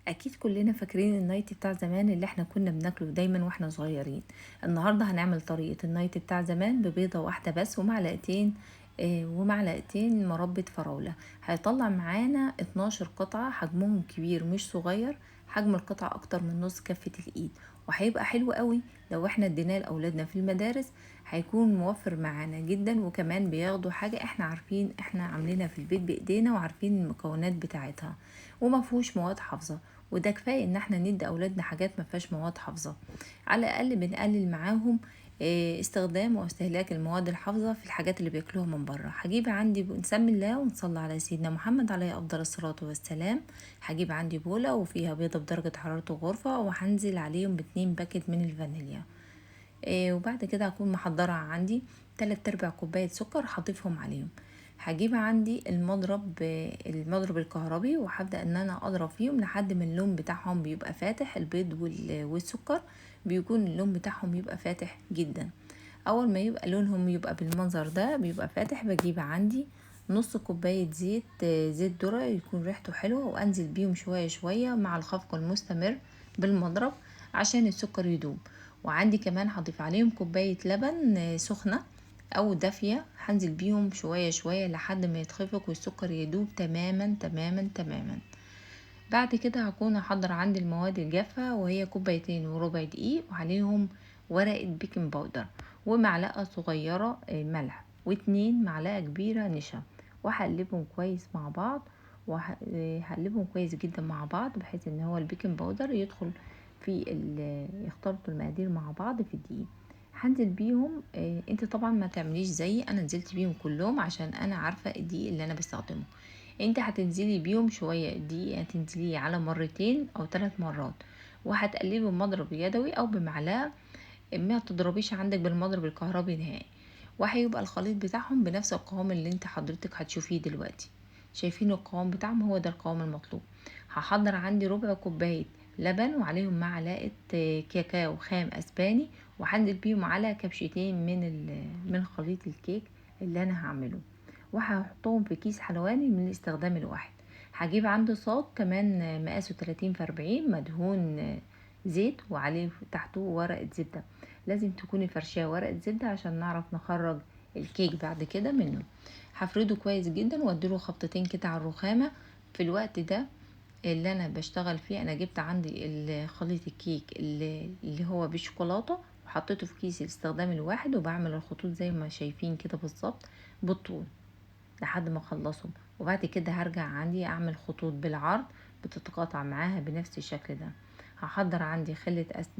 اكيد كلنا فاكرين النايت بتاع زمان اللي احنا كنا بناكله دايما واحنا صغيرين. النهارده هنعمل طريقة النايت بتاع زمان ببيضة واحدة بس ومعلقتين، ومعلقتين مربى فراولة. هيطلع معانا 12 قطعة، حجمهم كبير مش صغير، حجم القطعة اكتر من نص كفة الايد. وهيبقى حلو قوي لو احنا اديناه لاولادنا في المدارس، هيكون موفر معانا جدا، وكمان بياخدوا حاجة احنا عارفين احنا عاملينها في البيت بايدينا وعارفين المكونات بتاعتها، وما فيهوش مواد حافظة. وده كفاية ان احنا ندي اولادنا حاجات ما فيهاش مواد حافظة. على الاقل بنقلل معاهم استخدام واستهلاك المواد الحافظة في الحاجات اللي بياكلوها من بره. هجيب عندي نسمي الله ونصلي على سيدنا محمد عليه افضل الصلاة والسلام. هجيب عندي بولة وفيها بيضة بدرجة حرارة الغرفة، وهنزل عليهم ب2 باكت من الفانيليا. وبعد كده هكون محضرة عندي 3/4 كوباية سكر هضيفهم عليهم. هجيب عندي المضرب الكهربي، وهبدأ ان انا اضرب فيهم لحد ما اللون بتاعهم بيبقى فاتح. البيض والسكر بيكون اللون بتاعهم يبقى فاتح جدا. اول ما يبقى لونهم يبقى بالمنظر ده بيبقى فاتح، بجيب عندي نص كوباية زيت، زيت ذرة يكون ريحته حلوة، وانزل بيهم شوية شوية مع الخفق المستمر بالمضرب عشان السكر يدوب. وعندي كمان هضيف عليهم كوباية لبن سخنة او دافية، هنزل بيهم شوية شوية لحد ما يتخفق والسكر يدوب تماما تماما تماما. بعد كده هكون احضر عندي المواد الجافة، وهي 2.25 كوب دقيق، وعليهم ورقة بيكنج باودر، ومعلقة صغيرة ملح، و2 معلقة كبيرة نشا. وهقلبهم كويس مع بعض، وهقلبهم كويس جدا مع بعض بحيث ان هو البيكنج باودر يدخل في يختلطوا المقادير مع بعض في الدقيق. هنزل بيهم. انت طبعا ما تعمليش زي انا نزلت بيهم كلهم عشان انا عارفة الدقيق اللي انا بستخدمه. انت هتنزلي بيهم شوية دي، هتنزليه على مرتين او 3 مرات، وهتقلبي بمضرب يدوي او بمعلقة. ما تضربيش عندك بالمضرب الكهربي نهائي، وهيبقى الخليط بتاعهم بنفس القوام اللي انت حضرتك هتشوفيه دلوقتي. شايفين القوام بتاعهم؟ هو ده القوام المطلوب. هحضر عندي ربع كوباية لبن، وعليهم معلقة كاكاو خام اسباني، وهنزل بيهم على كبشتين من خليط الكيك اللي انا هعمله، وهحطهم في كيس حلواني من الاستخدام الواحد. هجيب عندي صاج كمان مقاسه 30 في 40 مدهون زيت، وعليه تحته ورقة زبدة. لازم تكوني فرشاه ورقة زبدة عشان نعرف نخرج الكيك بعد كده منه. هفرده كويس جدا واديله خبطتين كده على الرخامة. في الوقت ده اللي انا بشتغل فيه، انا جبت عندي خليط الكيك اللي هو بالشوكولاتة، وحطيته في كيس الاستخدام الواحد، وبعمل الخطوط زي ما شايفين كده بالظبط بالطول لحد ما اخلصهم. وبعد كده هرجع عندي اعمل خطوط بالعرض بتتقاطع معاها بنفس الشكل ده. هحضر عندي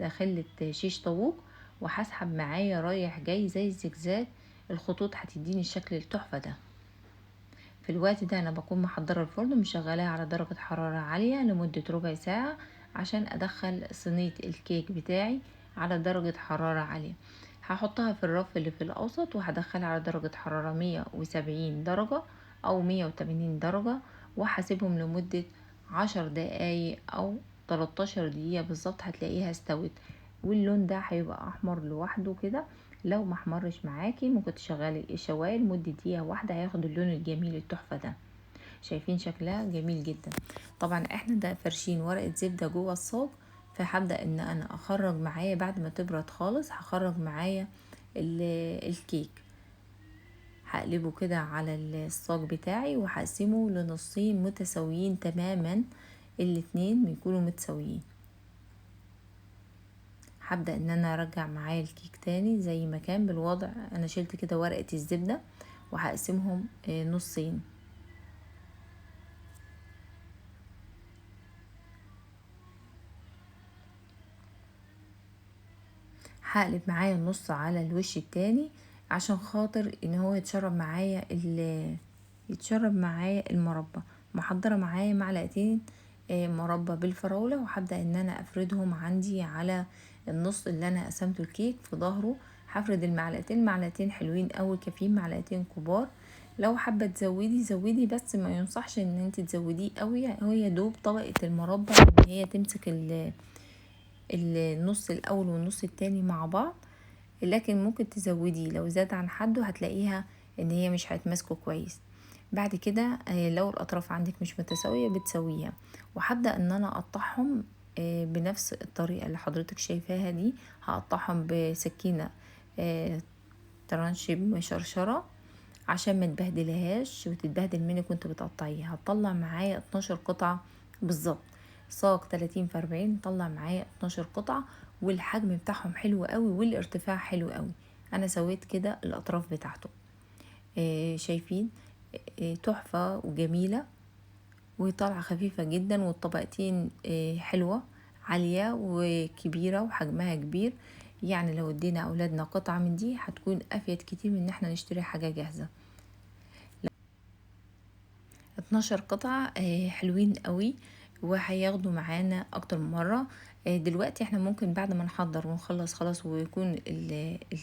خلة شيش طاووق، وهسحب معايا رايح جاي زي الزجزاج. الخطوط هتديني الشكل التحفة ده. في الوقت ده انا بكون محضرة الفرن ومشغلاه على درجة حرارة عالية لمدة ربع ساعة عشان ادخل صينية الكيك بتاعي على درجة حرارة عالية. هحطها في الرف اللي في الاوسط، وهدخلها على درجة حرارة 170 درجة او 180 درجة، وهسيبهم لمدة 10 دقايق او 13 دقيقة بالظبط، هتلاقيها استوت. واللون ده هيبقى احمر لوحده كده. لو ما احمرش معاكي ممكن تشغلي الشوايه لمده دقيقه واحده، هياخد اللون الجميل التحفه ده. شايفين شكلها جميل جدا؟ طبعا احنا ده فرشين ورقه زبده جوه الصاج. فهبدا ان انا اخرج معايا بعد ما تبرد خالص، هخرج معايا الكيك. هقلبه كده على الصاج بتاعي، وهقسمه لنصين متساويين تماما، الاتنين يكونوا متساويين. هبدأ ان انا ارجع معايا الكيك تاني زي ما كان بالوضع. انا شلت كده ورقة الزبدة، وهقسمهم نصين. هقلب معايا النص على الوش التاني عشان خاطر ان هو يتشرب معايا المربى. محضرة معايا معلقتين مربى بالفراولة، وهبدأ ان انا افردهم عندي على النص اللي انا قسمته الكيك في ظهره. هفرد المعلقتين، معلقتين حلوين قوي كافيين، معلقتين كبار. لو حابة تزودي زودي، بس ما ينصحش ان انت تزوديه قوي. هو يا دوب طبقة المربى ان هي تمسك النص الاول والنص التاني مع بعض. لكن ممكن تزوديه لو زاد عن حده، هتلاقيها ان هي مش هتمسكه كويس. بعد كده لو الاطراف عندك مش متساوية بتسويها، وهبدأ ان انا اقطعهم بنفس الطريقة اللي حضرتك شايفاها دي. هقطعهم بسكينة ترانش مشرشرة عشان ما تبهدلهاش وتتبهدل منك وانت بتقطعيها. هتطلع معايا 12 قطعة بالظبط، صاج 30 في 40، طلع معايا 12 قطعة، والحجم بتاعهم حلو قوي والارتفاع حلو قوي. انا سويت كده الاطراف بتاعته، شايفين؟ تحفة وجميلة وطالعة خفيفة جدا، والطبقتين حلوة عالية وكبيرة وحجمها كبير. يعني لو ادينا اولادنا قطعة من دي هتكون افيد كتير من ان احنا نشتري حاجة جاهزة. 12 قطعة حلوين قوي، وهياخدوا معانا اكتر من مرة. دلوقتي احنا ممكن بعد ما نحضر ونخلص خلاص ويكون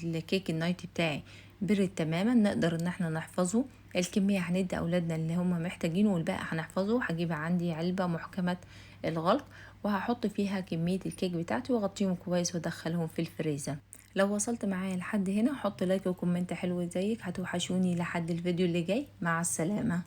الكيك النايت بتاعي برد تماما، نقدر ان احنا نحفظه. الكمية هندي اولادنا اللي هم محتاجينه، والباقي هنحفظه. هجيب عندي علبة محكمة الغلق وهحط فيها كمية الكيك بتاعتي واغطيهم كويس وادخلهم في الفريزر. لو وصلت معايا لحد هنا حط لايك وكومنت حلو زيك. هتوحشوني لحد الفيديو اللي جاي. مع السلامة.